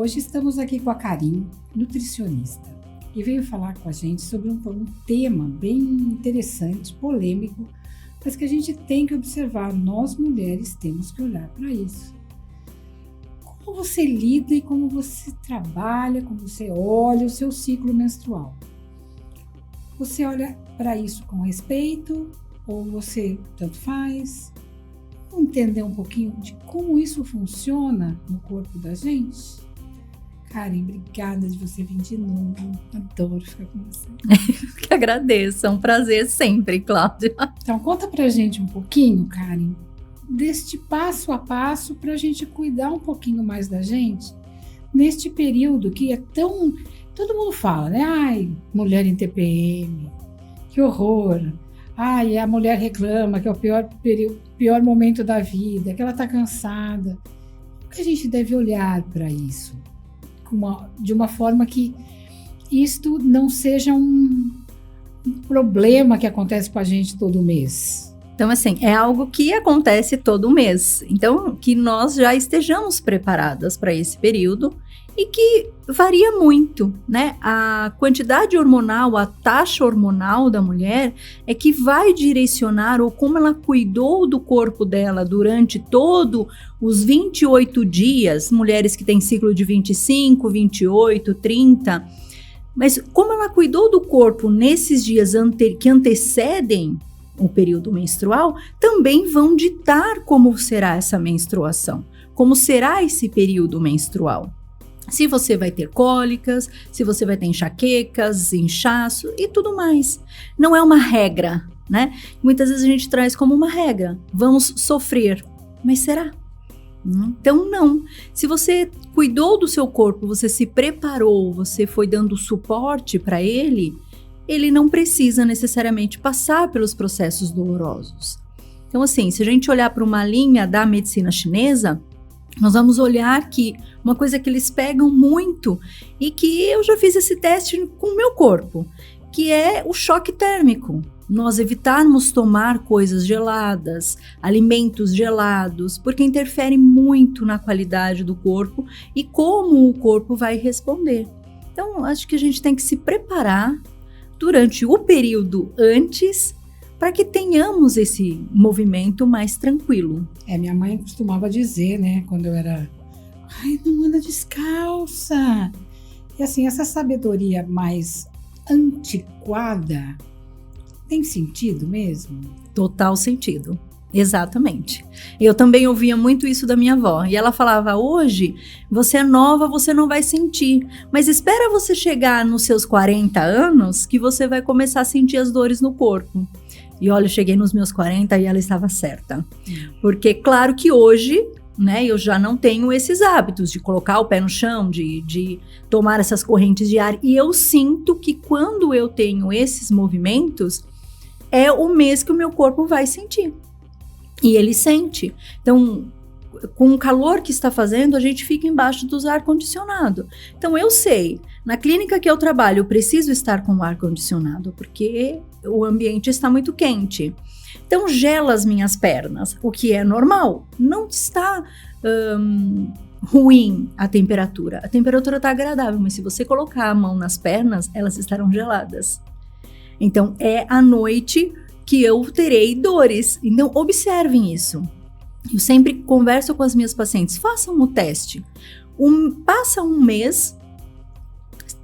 Hoje estamos aqui com a Karin, nutricionista, e veio falar com a gente sobre um tema bem interessante, polêmico, mas que a gente tem que observar. Nós mulheres temos que olhar para isso. Como você lida e como você trabalha, como você olha o seu ciclo menstrual? Você olha para isso com respeito ou você tanto faz? Vamos entender um pouquinho de como isso funciona no corpo da gente? Karen, obrigada de você vir de novo. Adoro ficar com você. Que agradeço, é um prazer sempre, Cláudia. Então, conta pra gente um pouquinho, Karen, deste passo a passo para a gente cuidar um pouquinho mais da gente neste período que é tão... Todo mundo fala, né? Ai, mulher em TPM, que horror. Ai, a mulher reclama que é o pior momento da vida, que ela tá cansada. Como que a gente deve olhar para isso? De uma forma que isto não seja um problema que acontece com a gente todo mês. Então, assim, é algo que acontece todo mês. Então, que nós já estejamos preparadas para esse período e que varia muito, né? A quantidade hormonal, a taxa hormonal da mulher é que vai direcionar ou como ela cuidou do corpo dela durante todo os 28 dias, mulheres que têm ciclo de 25, 28, 30, mas como ela cuidou do corpo nesses dias que antecedem o período menstrual, também vão ditar como será essa menstruação, como será esse período menstrual. Se você vai ter cólicas, se você vai ter enxaquecas, inchaço e tudo mais. Não é uma regra, né? Muitas vezes a gente traz como uma regra. Vamos sofrer, mas será? Então não. Se você cuidou do seu corpo, você se preparou, você foi dando suporte para ele não precisa necessariamente passar pelos processos dolorosos. Então assim, se a gente olhar para uma linha da medicina chinesa, nós vamos olhar que uma coisa que eles pegam muito e que eu já fiz esse teste com o meu corpo, que é o choque térmico. Nós evitarmos tomar coisas geladas, alimentos gelados, porque interfere muito na qualidade do corpo e como o corpo vai responder. Então, acho que a gente tem que se preparar durante o período antes para que tenhamos esse movimento mais tranquilo. Minha mãe costumava dizer, né, quando eu era... Ai, não anda descalça! E assim, essa sabedoria mais antiquada tem sentido mesmo? Total sentido, exatamente. Eu também ouvia muito isso da minha avó, e ela falava, hoje você é nova, você não vai sentir, mas espera você chegar nos seus 40 anos que você vai começar a sentir as dores no corpo. E olha, eu cheguei nos meus 40 e ela estava certa. Porque claro que hoje, né, eu já não tenho esses hábitos de colocar o pé no chão, de tomar essas correntes de ar. E eu sinto que quando eu tenho esses movimentos, é o mês que o meu corpo vai sentir. E ele sente. Então, com o calor que está fazendo, a gente fica embaixo do ar-condicionado. Então, eu sei, na clínica que eu trabalho, eu preciso estar com o ar-condicionado, porque o ambiente está muito quente. Então, gela as minhas pernas, o que é normal. Não está ruim a temperatura. A temperatura está agradável, mas se você colocar a mão nas pernas, elas estarão geladas. Então, é à noite que eu terei dores. Então, observem isso. Eu sempre converso com as minhas pacientes, façam o teste. Passa um mês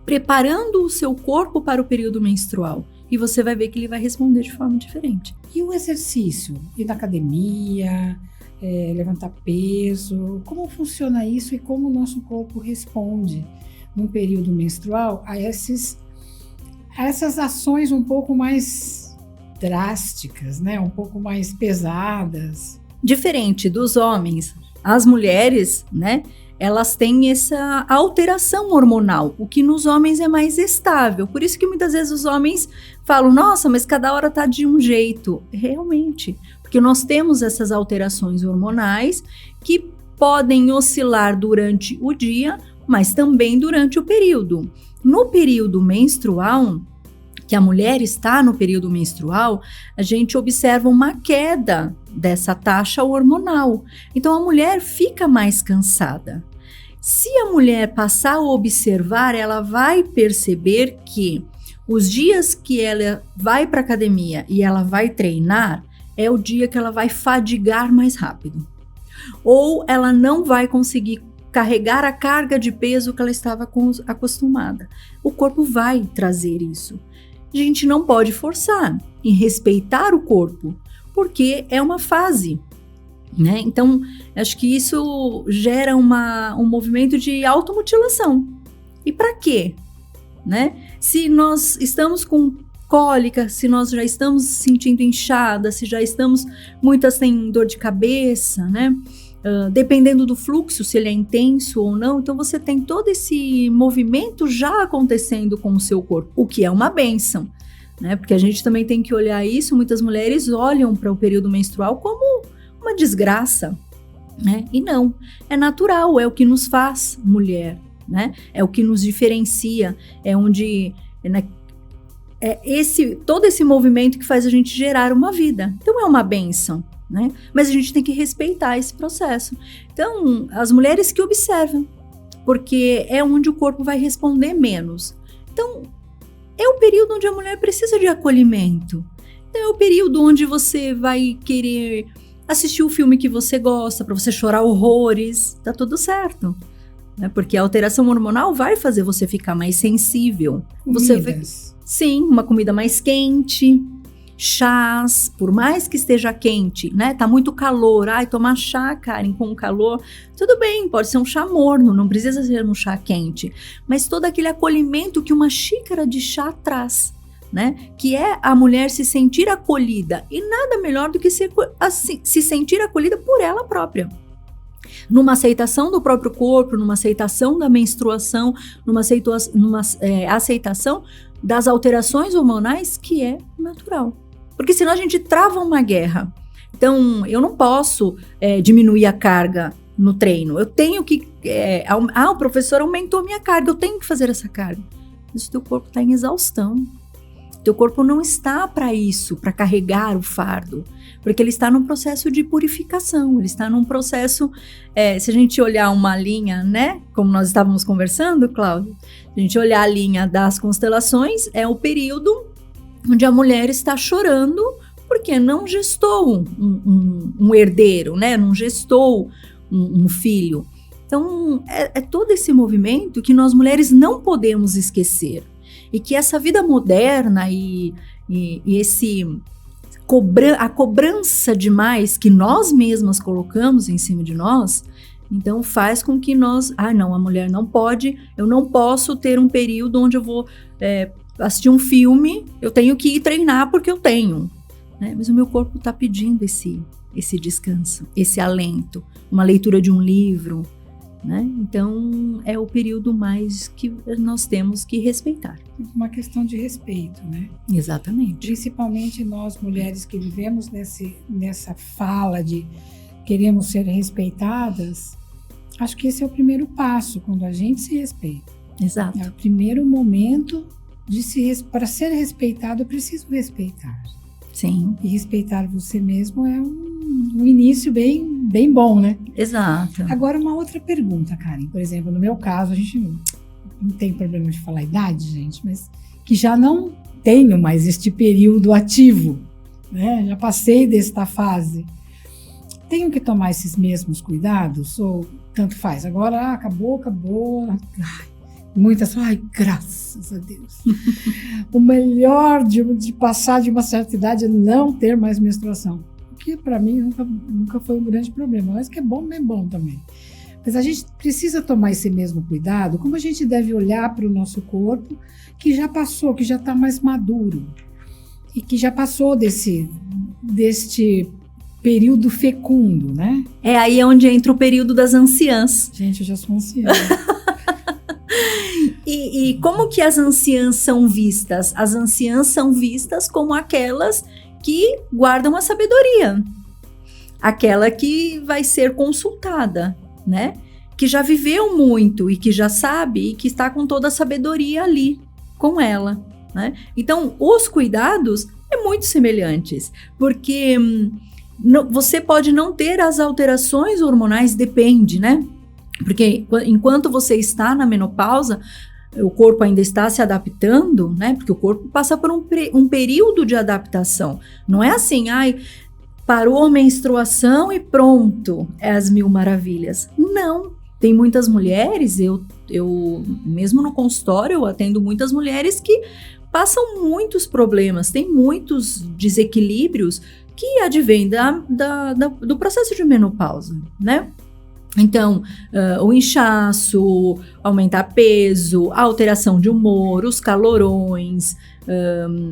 preparando o seu corpo para o período menstrual e você vai ver que ele vai responder de forma diferente. E o exercício? Ir na academia, levantar peso, como funciona isso e como o nosso corpo responde num período menstrual a essas ações um pouco mais drásticas, né? Um pouco mais pesadas? Diferente dos homens, as mulheres, né, elas têm essa alteração hormonal, o que nos homens é mais estável. Por isso que muitas vezes os homens falam, nossa, mas cada hora tá de um jeito. Realmente, porque nós temos essas alterações hormonais que podem oscilar durante o dia, mas também durante o período. No período menstrual, que a mulher está no período menstrual, a gente observa uma queda dessa taxa hormonal. Então, a mulher fica mais cansada. Se a mulher passar a observar, ela vai perceber que os dias que ela vai para academia e ela vai treinar, é o dia que ela vai fadigar mais rápido. Ou ela não vai conseguir carregar a carga de peso que ela estava acostumada. O corpo vai trazer isso. A gente não pode forçar em respeitar o corpo, porque é uma fase, né? Então, acho que isso gera um movimento de automutilação. E para quê? Né? Se nós estamos com cólica, se nós já estamos sentindo inchada, se já estamos, muitas têm dor de cabeça, né? Dependendo do fluxo, se ele é intenso ou não, então você tem todo esse movimento já acontecendo com o seu corpo, o que é uma bênção, né? Porque a gente também tem que olhar isso, muitas mulheres olham para o período menstrual como uma desgraça, né? E não, é natural, é o que nos faz mulher, né? É o que nos diferencia, é onde... né, todo esse movimento que faz a gente gerar uma vida. Então é uma bênção, né? Mas a gente tem que respeitar esse processo. Então, as mulheres que observam, porque é onde o corpo vai responder menos. Então, é o período onde a mulher precisa de acolhimento. Então, é o período onde você vai querer assistir o filme que você gosta, para você chorar horrores, tá tudo certo. Né? Porque a alteração hormonal vai fazer você ficar mais sensível. Sim, uma comida mais quente, chás, por mais que esteja quente, né? Tá muito calor, tomar chá, Karen, com calor, tudo bem, pode ser um chá morno, não precisa ser um chá quente, mas todo aquele acolhimento que uma xícara de chá traz, né? Que é a mulher se sentir acolhida, e nada melhor do que se sentir acolhida por ela própria. Numa aceitação do próprio corpo, numa aceitação da menstruação, numa aceitação das alterações hormonais, que é natural. Porque senão a gente trava uma guerra. Então, eu não posso diminuir a carga no treino. Eu tenho que... o professor aumentou minha carga, eu tenho que fazer essa carga. Mas o teu corpo está em exaustão. Teu corpo não está para isso, para carregar o fardo. Porque ele está num processo de purificação, ele está num processo... se a gente olhar uma linha, né? Como nós estávamos conversando, Cláudia, se a gente olhar a linha das constelações, é o período onde a mulher está chorando porque não gestou um herdeiro, né? Não gestou um filho. Então, é todo esse movimento que nós mulheres não podemos esquecer. E que essa vida moderna e a cobrança demais que nós mesmas colocamos em cima de nós, então faz com que nós... não, a mulher não pode, eu não posso ter um período onde eu vou assistir um filme, eu tenho que ir treinar porque eu tenho. Né? Mas o meu corpo está pedindo esse descanso, esse alento, uma leitura de um livro, né? Então, é o período mais que nós temos que respeitar. Uma questão de respeito, né? Exatamente. Principalmente nós, mulheres que vivemos nessa fala de queremos ser respeitadas, acho que esse é o primeiro passo, quando a gente se respeita. Exato. É o primeiro momento para ser respeitado, eu preciso respeitar. Sim. E respeitar você mesmo é um início bem bom, né? Exato. Agora, uma outra pergunta, Karen. Por exemplo, no meu caso, a gente não tem problema de falar a idade, gente, mas que já não tenho mais este período ativo, né? Já passei desta fase. Tenho que tomar esses mesmos cuidados? Ou tanto faz? Agora, acabou. Muitas, graças a Deus. O melhor de passar de uma certa idade é não ter mais menstruação. O que para mim nunca foi um grande problema. Mas que é bom também. Mas a gente precisa tomar esse mesmo cuidado, como a gente deve olhar para o nosso corpo, que já passou, que já está mais maduro. E que já passou deste período fecundo, né? É aí onde entra o período das anciãs. Gente, eu já sou anciã. E como que as anciãs são vistas? As anciãs são vistas como aquelas que guardam a sabedoria. Aquela que vai ser consultada, né? Que já viveu muito e que já sabe e que está com toda a sabedoria ali com ela, né? Então, os cuidados é muito semelhantes, porque você pode não ter as alterações hormonais, depende, né? Porque enquanto você está na menopausa, o corpo ainda está se adaptando, né? Porque o corpo passa por um período de adaptação. Não é assim, parou a menstruação e pronto, é as mil maravilhas. Não, tem muitas mulheres, eu mesmo no consultório, eu atendo muitas mulheres que passam muitos problemas, tem muitos desequilíbrios que advêm do processo de menopausa, né? Então, o inchaço, aumentar peso, a alteração de humor, os calorões,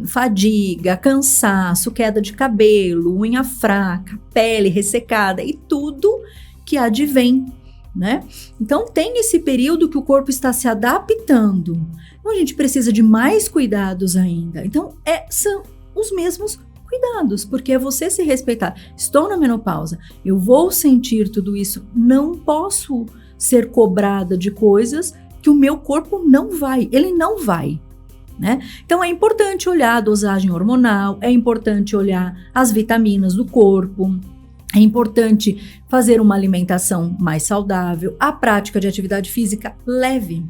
fadiga, cansaço, queda de cabelo, unha fraca, pele ressecada e tudo que advém, né? Então, tem esse período que o corpo está se adaptando. Então, a gente precisa de mais cuidados ainda. Então, são os mesmos cuidados, porque é você se respeitar. Estou na menopausa, eu vou sentir tudo isso, não posso ser cobrada de coisas que o meu corpo não vai, ele não vai, né? Então é importante olhar a dosagem hormonal, é importante olhar as vitaminas do corpo, é importante fazer uma alimentação mais saudável, a prática de atividade física leve,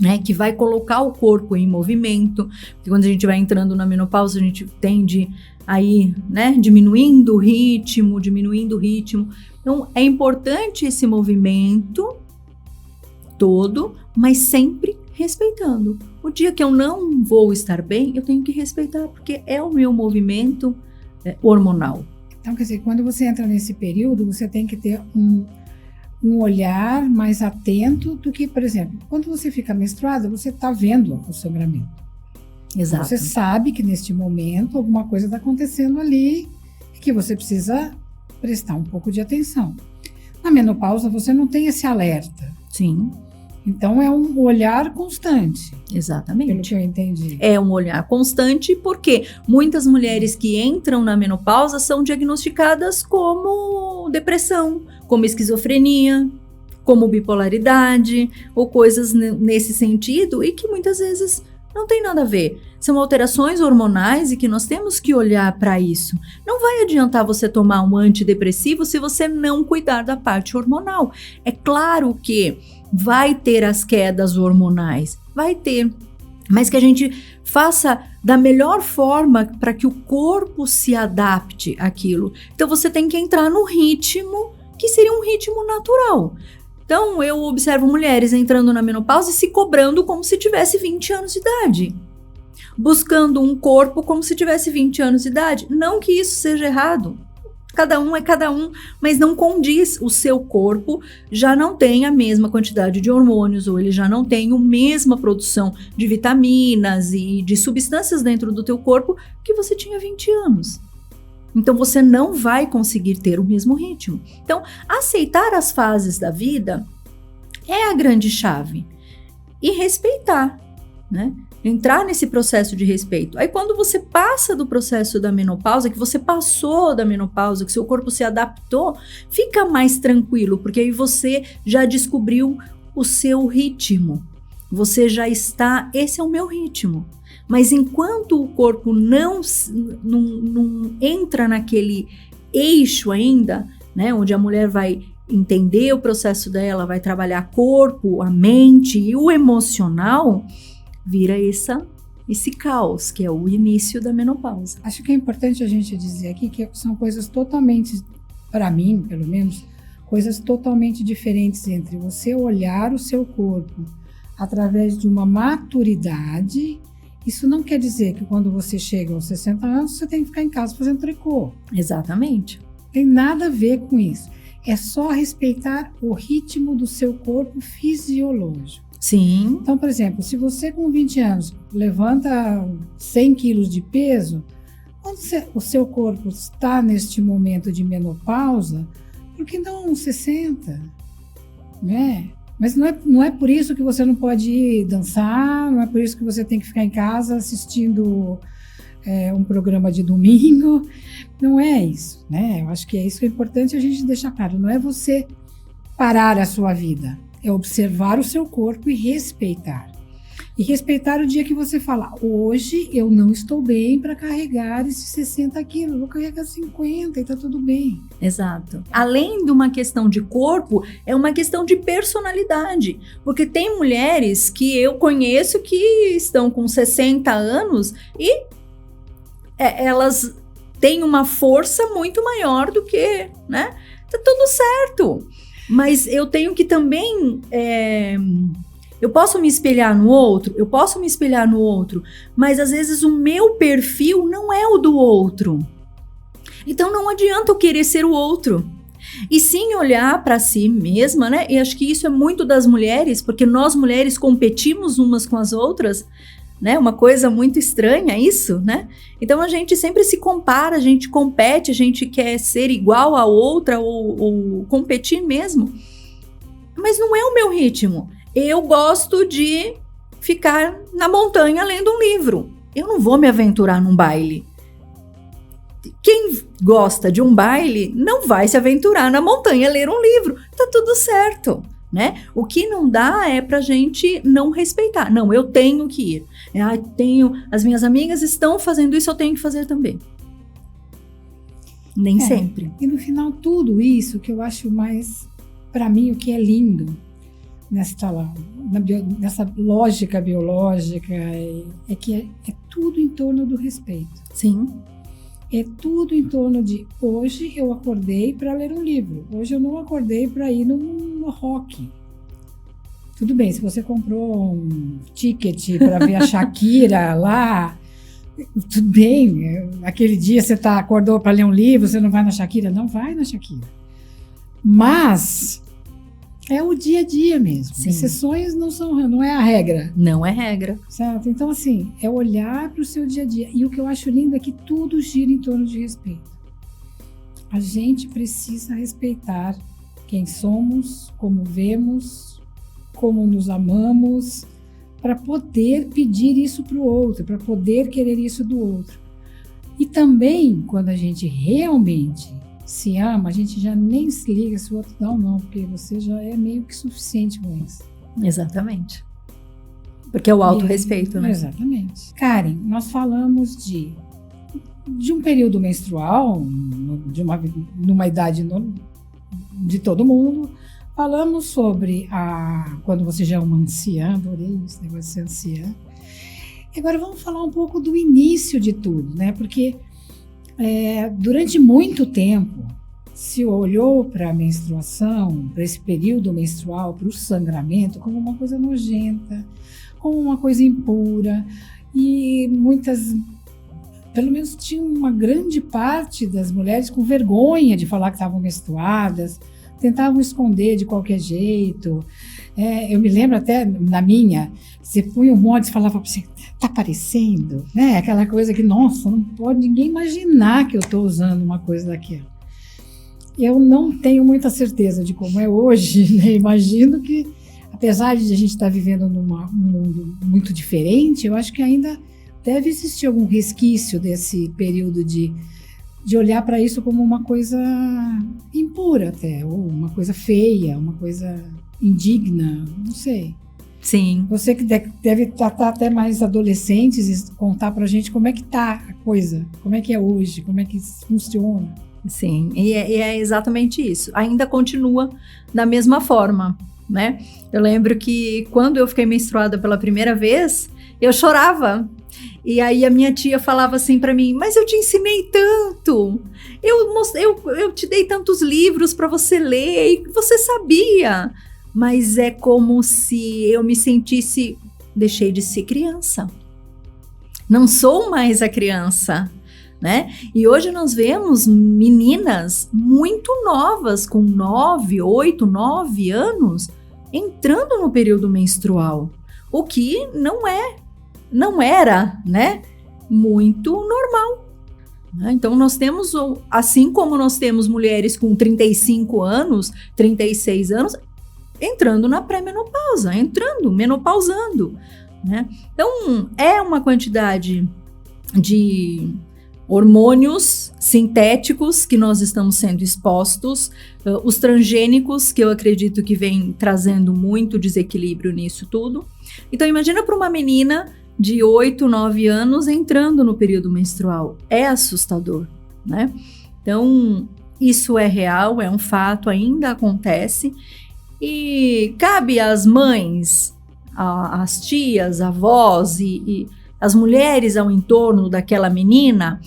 né, que vai colocar o corpo em movimento, porque quando a gente vai entrando na menopausa, a gente tende aí, né, diminuindo o ritmo. Então, é importante esse movimento todo, mas sempre respeitando. O dia que eu não vou estar bem, eu tenho que respeitar, porque é o meu movimento hormonal. Então, quer dizer, quando você entra nesse período, você tem que ter um olhar mais atento do que, por exemplo, quando você fica menstruada, você está vendo o sangramento. Exato. Você sabe que neste momento alguma coisa está acontecendo ali e que você precisa prestar um pouco de atenção. Na menopausa você não tem esse alerta. Sim. Então é um olhar constante. Exatamente. Pelo que eu entendi. É um olhar constante porque muitas mulheres que entram na menopausa são diagnosticadas como depressão, como esquizofrenia, como bipolaridade ou coisas nesse sentido e que muitas vezes não tem nada a ver. São alterações hormonais e que nós temos que olhar para isso. Não vai adiantar você tomar um antidepressivo se você não cuidar da parte hormonal. É claro que vai ter as quedas hormonais, vai ter, mas que a gente faça da melhor forma para que o corpo se adapte àquilo. Então você tem que entrar no ritmo que seria um ritmo natural. Então, eu observo mulheres entrando na menopausa e se cobrando como se tivesse 20 anos de idade. Buscando um corpo como se tivesse 20 anos de idade. Não que isso seja errado. Cada um é cada um, mas não condiz. O seu corpo já não tem a mesma quantidade de hormônios, ou ele já não tem a mesma produção de vitaminas e de substâncias dentro do teu corpo que você tinha 20 anos. Então, você não vai conseguir ter o mesmo ritmo. Então, aceitar as fases da vida é a grande chave. E respeitar, né? Entrar nesse processo de respeito. Aí, quando você passa do processo da menopausa, que você passou da menopausa, que seu corpo se adaptou, fica mais tranquilo, porque aí você já descobriu o seu ritmo. Você já está, esse é o meu ritmo. Mas enquanto o corpo não entra naquele eixo ainda, né, onde a mulher vai entender o processo dela, vai trabalhar corpo, a mente e o emocional, vira esse caos, que é o início da menopausa. Acho que é importante a gente dizer aqui que são coisas totalmente, para mim, pelo menos, coisas totalmente diferentes entre você olhar o seu corpo através de uma maturidade. Isso não quer dizer que quando você chega aos 60 anos, você tem que ficar em casa fazendo tricô. Exatamente. Tem nada a ver com isso. É só respeitar o ritmo do seu corpo fisiológico. Sim. Então, por exemplo, se você com 20 anos levanta 100 quilos de peso, quando o seu corpo está neste momento de menopausa, por que não 60? Né? Mas não é por isso que você não pode ir dançar, não é por isso que você tem que ficar em casa assistindo um programa de domingo. Não é isso, né? Eu acho que é isso que é importante a gente deixar claro. Não é você parar a sua vida, é observar o seu corpo e respeitar. E respeitar o dia que você fala, hoje eu não estou bem para carregar esses 60 quilos, vou carregar 50 e tá tudo bem. Exato. Além de uma questão de corpo, é uma questão de personalidade. Porque tem mulheres que eu conheço que estão com 60 anos e elas têm uma força muito maior do que, né? Tá tudo certo. Mas eu tenho que também... eu posso me espelhar no outro, mas às vezes o meu perfil não é o do outro. Então não adianta eu querer ser o outro. E sim olhar para si mesma, né? E acho que isso é muito das mulheres, porque nós mulheres competimos umas com as outras, né? Uma coisa muito estranha isso, né? Então a gente sempre se compara, a gente compete, a gente quer ser igual a outra ou competir mesmo. Mas não é o meu ritmo. Eu gosto de ficar na montanha lendo um livro. Eu não vou me aventurar num baile. Quem gosta de um baile não vai se aventurar na montanha ler um livro. Tá tudo certo, né? O que não dá é pra gente não respeitar. Não, eu tenho que ir. As minhas amigas estão fazendo isso, eu tenho que fazer também. Nem sempre. E no final, tudo isso que eu acho mais, pra mim, o que é lindo nessa lógica biológica é que é tudo em torno do respeito. Sim. É tudo em torno de hoje eu acordei para ler um livro, hoje eu não acordei para ir no rock. Tudo bem, se você comprou um ticket para ver a Shakira lá, tudo bem, aquele dia você acordou para ler um livro, você não vai na Shakira? Não vai na Shakira. Mas é o dia a dia mesmo. Sim. Exceções não é a regra. Não é regra. Certo? Então, assim, é olhar para o seu dia a dia. E o que eu acho lindo é que tudo gira em torno de respeito. A gente precisa respeitar quem somos, como vemos, como nos amamos, para poder pedir isso para o outro, para poder querer isso do outro. E também, quando a gente realmente se ama, a gente já nem se liga se o outro não, porque você já é meio que suficiente com isso. Exatamente. Porque é o autorrespeito, né? Exatamente. Karen, nós falamos de um período menstrual, numa idade de todo mundo. Falamos sobre quando você já é uma anciã, adorei esse negócio de ser anciã. Agora vamos falar um pouco do início de tudo, né? Porque durante muito tempo se olhou para a menstruação, para esse período menstrual, para o sangramento, como uma coisa nojenta, como uma coisa impura. E pelo menos tinha uma grande parte das mulheres com vergonha de falar que estavam menstruadas, tentavam esconder de qualquer jeito. Eu me lembro até na minha, você punha um monte e falava para você, tá aparecendo, né? Aquela coisa que, nossa, não pode ninguém imaginar que eu estou usando uma coisa daquela. Eu não tenho muita certeza de como é hoje, né? Imagino que, apesar de a gente estar vivendo num mundo muito diferente, eu acho que ainda deve existir algum resquício desse período de olhar para isso como uma coisa impura até, ou uma coisa feia, uma coisa indigna, não sei. Sim. Você que deve tratar até mais adolescentes e contar pra gente como é que tá a coisa, como é que é hoje, como é que funciona. Sim, e é exatamente isso. Ainda continua da mesma forma, né? Eu lembro que quando eu fiquei menstruada pela primeira vez, eu chorava. E aí a minha tia falava assim pra mim, mas eu te ensinei tanto, eu te dei tantos livros pra você ler e você sabia. Mas é como se eu me sentisse, deixei de ser criança. Não sou mais a criança, né? E hoje nós vemos meninas muito novas, com 8, 9 anos, entrando no período menstrual. O que não era, né? Muito normal. Então nós temos, assim como nós temos mulheres com 35 anos, 36 anos, entrando na pré-menopausa, menopausando, né? Então, é uma quantidade de hormônios sintéticos que nós estamos sendo expostos, os transgênicos, que eu acredito que vem trazendo muito desequilíbrio nisso tudo, Então, imagina para uma menina de 8, 9 anos entrando no período menstrual. É assustador, né? Então, isso é real, é um fato, ainda acontece. E cabe às mães, às tias, avós e as mulheres ao entorno daquela menina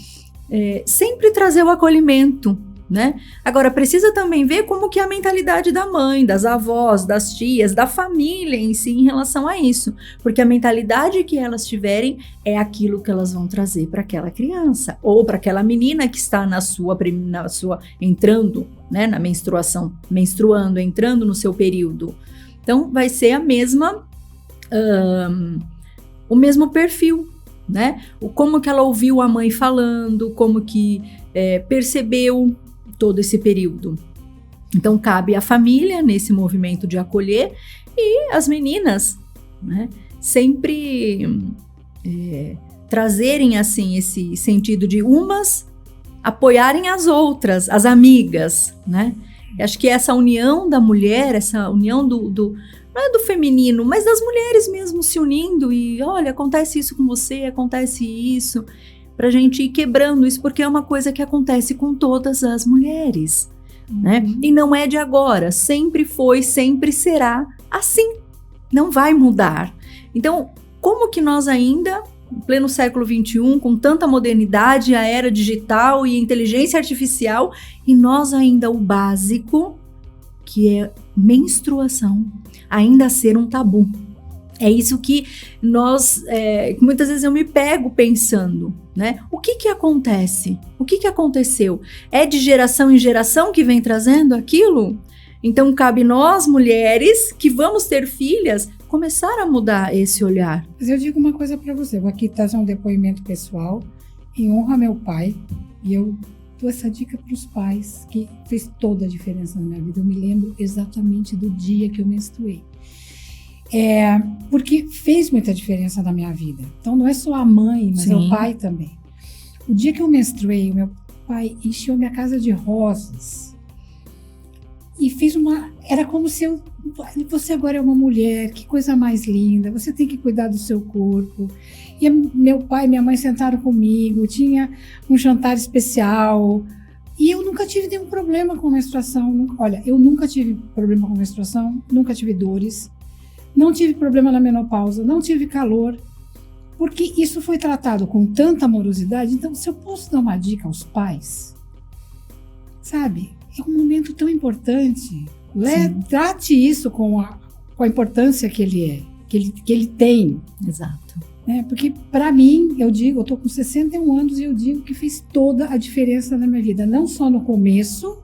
sempre trazer o acolhimento, né? Agora, precisa também ver como que é a mentalidade da mãe, das avós, das tias, da família em si em relação a isso. Porque a mentalidade que elas tiverem é aquilo que elas vão trazer para aquela criança ou para aquela menina que está na sua entrando, né, na menstruação, menstruando, entrando no seu período. Então, vai ser o mesmo perfil, né? Como que ela ouviu a mãe falando, como que percebeu todo esse período. Então, cabe à família nesse movimento de acolher e as meninas, né, sempre trazerem assim esse sentido de umas apoiarem as outras, as amigas, né? Acho que essa união da mulher, essa união não é do feminino, mas das mulheres mesmo se unindo e, olha, acontece isso com você, acontece isso, pra gente ir quebrando isso, porque é uma coisa que acontece com todas as mulheres, né? E não é de agora, sempre foi, sempre será assim, não vai mudar. Então, como que nós ainda, em pleno século XXI, com tanta modernidade, a era digital e inteligência artificial, e nós ainda o básico, que é menstruação, ainda ser um tabu. É isso que muitas vezes eu me pego pensando, né? O que acontece? O que aconteceu? É de geração em geração que vem trazendo aquilo? Então, cabe nós, mulheres, que vamos ter filhas, começar a mudar esse olhar. Mas eu digo uma coisa para você, vou aqui trazer um depoimento pessoal, em honra a meu pai, e eu dou essa dica para os pais, que fez toda a diferença na minha vida. Eu me lembro exatamente do dia que eu menstruei. Porque fez muita diferença na minha vida. Então não é só a mãe, mas é o pai também. O dia que eu menstruei, o meu pai encheu minha casa de rosas e fez era como se você agora é uma mulher, que coisa mais linda, você tem que cuidar do seu corpo. E meu pai e minha mãe sentaram comigo, tinha um jantar especial e eu nunca tive nenhum problema com menstruação. Olha, eu nunca tive problema com menstruação, nunca tive dores. Não tive problema na menopausa, não tive calor, porque isso foi tratado com tanta amorosidade. Então, se eu posso dar uma dica aos pais, sabe? É um momento tão importante. Trate isso com a importância que ele tem. Exato. Porque, para mim, eu estou com 61 anos e eu digo que fez toda a diferença na minha vida. Não só no começo,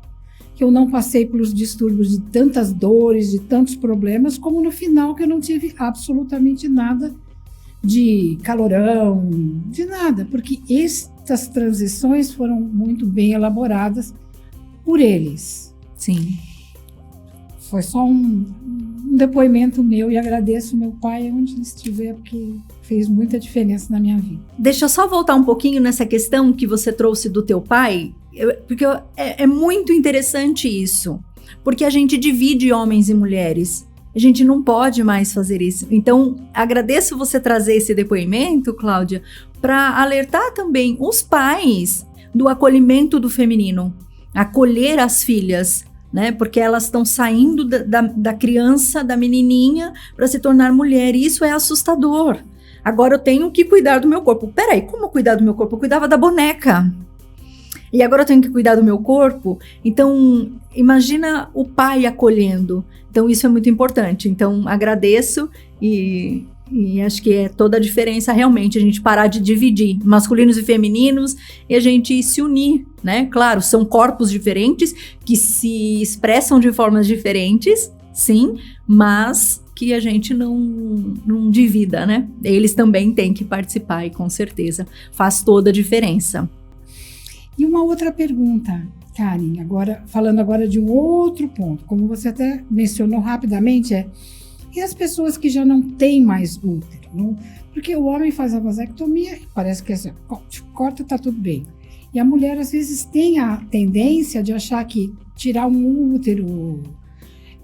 que eu não passei pelos distúrbios de tantas dores, de tantos problemas, como no final, que eu não tive absolutamente nada de calorão, de nada, porque estas transições foram muito bem elaboradas por eles. Sim. Foi só um depoimento meu e agradeço meu pai onde ele estiver, porque fez muita diferença na minha vida. Deixa eu só voltar um pouquinho nessa questão que você trouxe do teu pai, porque é muito interessante isso, porque a gente divide homens e mulheres, a gente não pode mais fazer isso. Então, agradeço você trazer esse depoimento, Cláudia, para alertar também os pais do acolhimento do feminino, acolher as filhas, né? Porque elas estão saindo da criança, da menininha, para se tornar mulher, e isso é assustador. Agora eu tenho que cuidar do meu corpo. Peraí, como cuidar do meu corpo? Eu cuidava da boneca. E agora eu tenho que cuidar do meu corpo? Então, imagina o pai acolhendo. Então, isso é muito importante. Então, agradeço e acho que é toda a diferença realmente a gente parar de dividir masculinos e femininos e a gente se unir, né? Claro, são corpos diferentes que se expressam de formas diferentes, sim, mas que a gente não divida, né? Eles também têm que participar e com certeza faz toda a diferença. E uma outra pergunta, Karen, falando agora de um outro ponto, como você até mencionou rapidamente, e as pessoas que já não têm mais útero? Porque o homem faz a vasectomia, parece que assim, corta, tá tudo bem. E a mulher às vezes tem a tendência de achar que tirar um útero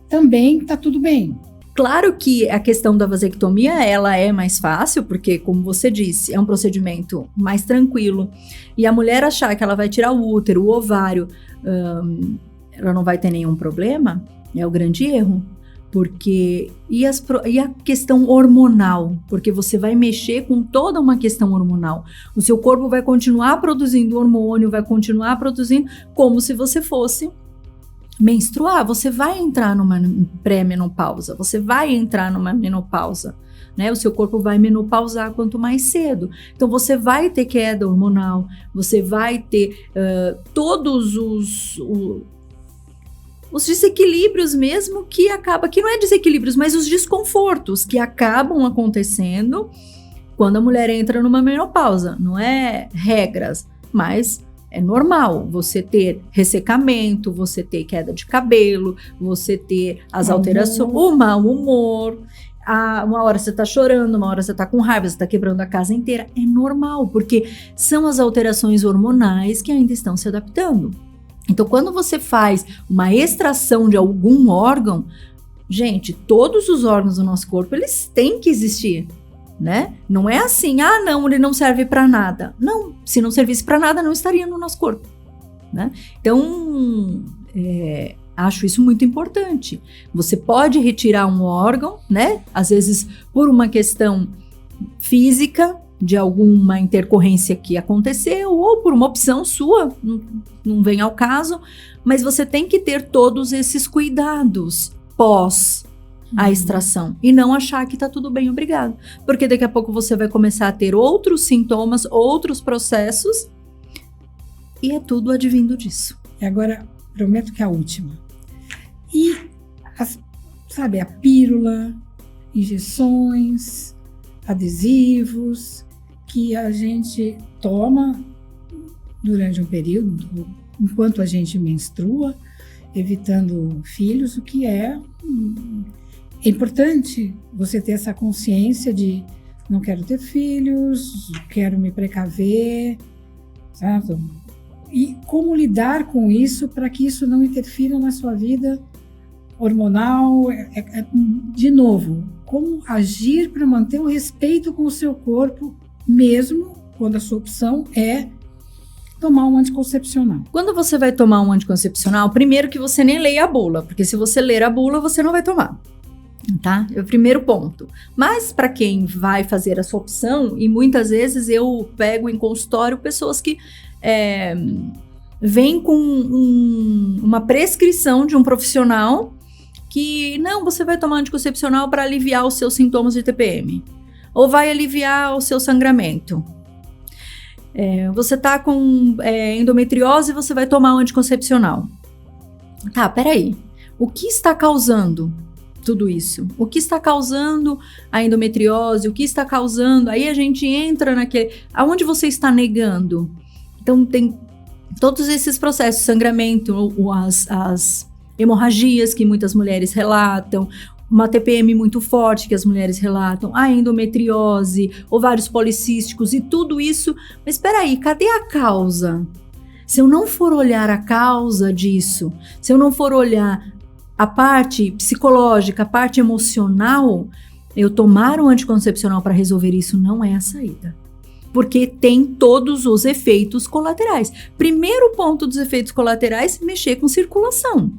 também tá tudo bem. Claro que a questão da vasectomia, ela é mais fácil, porque, como você disse, é um procedimento mais tranquilo. E a mulher achar que ela vai tirar o útero, o ovário, ela não vai ter nenhum problema, é o grande erro. Porque, e a questão hormonal? Porque você vai mexer com toda uma questão hormonal. O seu corpo vai continuar produzindo hormônio, vai continuar produzindo como se você fosse menstruar. Você vai entrar numa pré-menopausa, você vai entrar numa menopausa, né? O seu corpo vai menopausar quanto mais cedo. Então, você vai ter queda hormonal, você vai ter todos os desequilíbrios mesmo que não é desequilíbrios, mas os desconfortos que acabam acontecendo quando a mulher entra numa menopausa. Não é regras, mas é normal você ter ressecamento, você ter queda de cabelo, você ter as alterações, o mau humor. Uma hora você tá chorando, uma hora você tá com raiva, você tá quebrando a casa inteira. É normal, porque são as alterações hormonais que ainda estão se adaptando. Então, quando você faz uma extração de algum órgão, gente, todos os órgãos do nosso corpo, eles têm que existir, né? Não é assim, não, ele não serve para nada. Não, se não servisse para nada, não estaria no nosso corpo, né? Então, acho isso muito importante. Você pode retirar um órgão, né? Às vezes, por uma questão física, de alguma intercorrência que aconteceu, ou por uma opção sua, não vem ao caso, mas você tem que ter todos esses cuidados pós a extração, e não achar que tá tudo bem, obrigado, porque daqui a pouco você vai começar a ter outros sintomas, outros processos, e é tudo advindo disso. E agora, prometo que é a última. E, a pílula, injeções, adesivos, que a gente toma durante um período, enquanto a gente menstrua, evitando filhos, o que é importante você ter essa consciência de não quero ter filhos, quero me precaver, sabe? E como lidar com isso para que isso não interfira na sua vida hormonal, de novo, como agir para manter o respeito com o seu corpo, mesmo quando a sua opção é tomar um anticoncepcional. Quando você vai tomar um anticoncepcional, primeiro que você nem leia a bula, porque se você ler a bula, você não vai tomar, tá? É o primeiro ponto. Mas para quem vai fazer a sua opção, e muitas vezes eu pego em consultório pessoas que vêm com uma prescrição de um profissional que, não, você vai tomar anticoncepcional para aliviar os seus sintomas de TPM, ou vai aliviar o seu sangramento. Você tá com endometriose, você vai tomar um anticoncepcional. Tá, peraí. O que está causando tudo isso? O que está causando a endometriose? O que está causando? Aí a gente entra naquele... Aonde você está negando? Então, tem todos esses processos, sangramento, as hemorragias que muitas mulheres relatam, uma TPM muito forte que as mulheres relatam, a endometriose, ovários policísticos e tudo isso. Mas espera aí, cadê a causa? Se eu não for olhar a causa disso, se eu não for olhar a parte psicológica, a parte emocional, eu tomar um anticoncepcional para resolver isso não é a saída. Porque tem todos os efeitos colaterais. Primeiro ponto dos efeitos colaterais, mexer com circulação.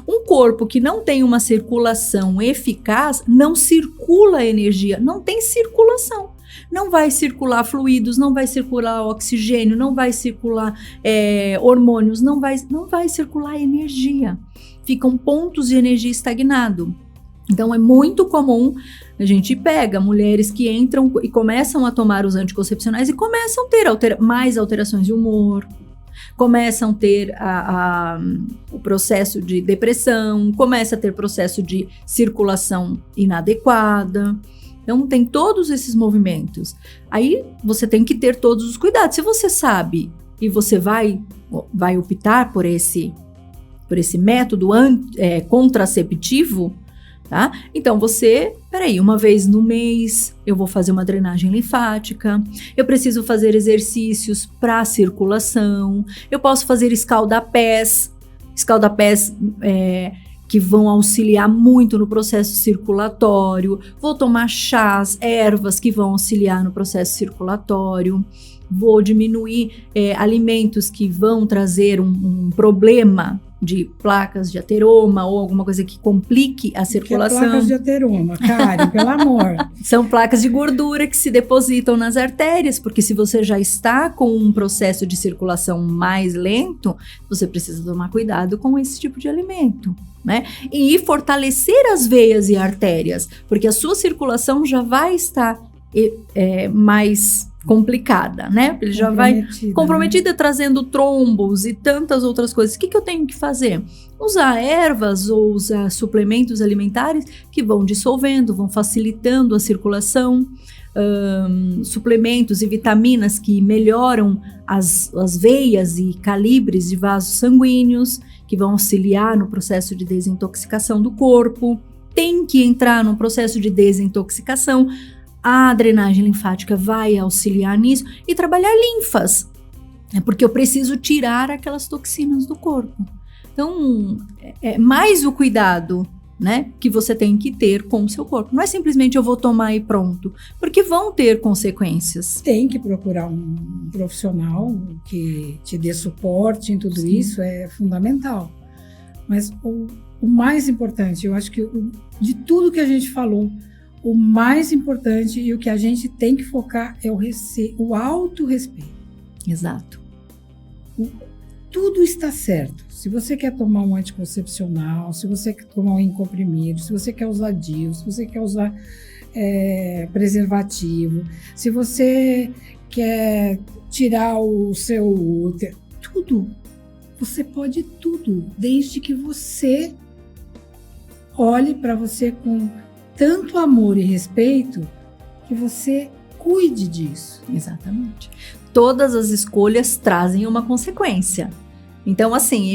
Um corpo que não tem uma circulação eficaz, não circula energia, não tem circulação. Não vai circular fluidos, não vai circular oxigênio, não vai circular hormônios, não vai circular energia. Ficam pontos de energia estagnado. Então, é muito comum, a gente pega mulheres que entram e começam a tomar os anticoncepcionais e começam a ter mais alterações de humor, começam a ter o processo de depressão, começa a ter processo de circulação inadequada. Então, tem todos esses movimentos. Aí, você tem que ter todos os cuidados. Se você sabe e você vai optar por esse método contraceptivo, tá? Então uma vez no mês eu vou fazer uma drenagem linfática, eu preciso fazer exercícios para circulação, eu posso fazer escaldapés que vão auxiliar muito no processo circulatório. Vou tomar chás, ervas que vão auxiliar no processo circulatório. Vou diminuir alimentos que vão trazer um problema de placas de ateroma ou alguma coisa que complique a circulação. Que é placas de ateroma, Karen, pelo amor. São placas de gordura que se depositam nas artérias, porque se você já está com um processo de circulação mais lento, você precisa tomar cuidado com esse tipo de alimento, né? E fortalecer as veias e artérias, porque a sua circulação já vai estar mais complicada, né? Ele já vai comprometida, né? Trazendo trombos e tantas outras coisas. O que eu tenho que fazer? Usar ervas ou usar suplementos alimentares que vão dissolvendo, vão facilitando a circulação, suplementos e vitaminas que melhoram as veias e calibres de vasos sanguíneos, que vão auxiliar no processo de desintoxicação do corpo. Tem que entrar no processo de desintoxicação. A drenagem linfática vai auxiliar nisso e trabalhar linfas, porque eu preciso tirar aquelas toxinas do corpo. Então, é mais o cuidado, né, que você tem que ter com o seu corpo. Não é simplesmente eu vou tomar e pronto, porque vão ter consequências. Tem que procurar um profissional que te dê suporte em tudo. Sim. Isso é fundamental. Mas o mais importante, eu acho que de tudo que a gente falou, o mais importante e o que a gente tem que focar é o autorrespeito. Exato. Tudo está certo. Se você quer tomar um anticoncepcional, se você quer tomar um comprimido, se você quer usar DIU, se você quer usar preservativo, se você quer tirar o seu útero, tudo. Você pode tudo, desde que você olhe para você com tanto amor e respeito que você cuide disso. Exatamente. Todas as escolhas trazem uma consequência. Então, assim,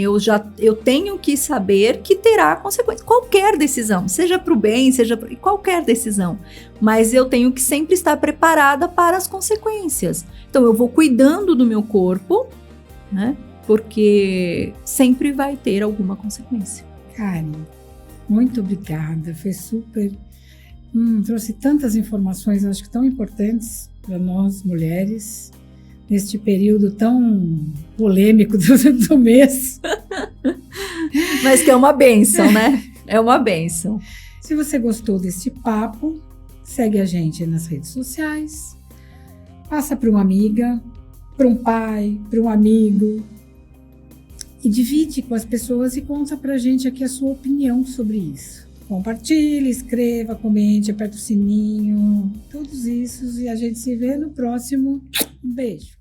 eu tenho que saber que terá consequência. Qualquer decisão, seja para o bem, seja para qualquer decisão. Mas eu tenho que sempre estar preparada para as consequências. Então, eu vou cuidando do meu corpo, né? Porque sempre vai ter alguma consequência. Karen, muito obrigada. Foi super... trouxe tantas informações, acho que tão importantes para nós, mulheres, neste período tão polêmico do mês. Mas que é uma bênção, né? É uma bênção. Se você gostou deste papo, segue a gente nas redes sociais, passa para uma amiga, para um pai, para um amigo, e divide com as pessoas e conta pra gente aqui a sua opinião sobre isso. Compartilhe, escreva, comente, aperte o sininho, todos isso, e a gente se vê no próximo. Um beijo.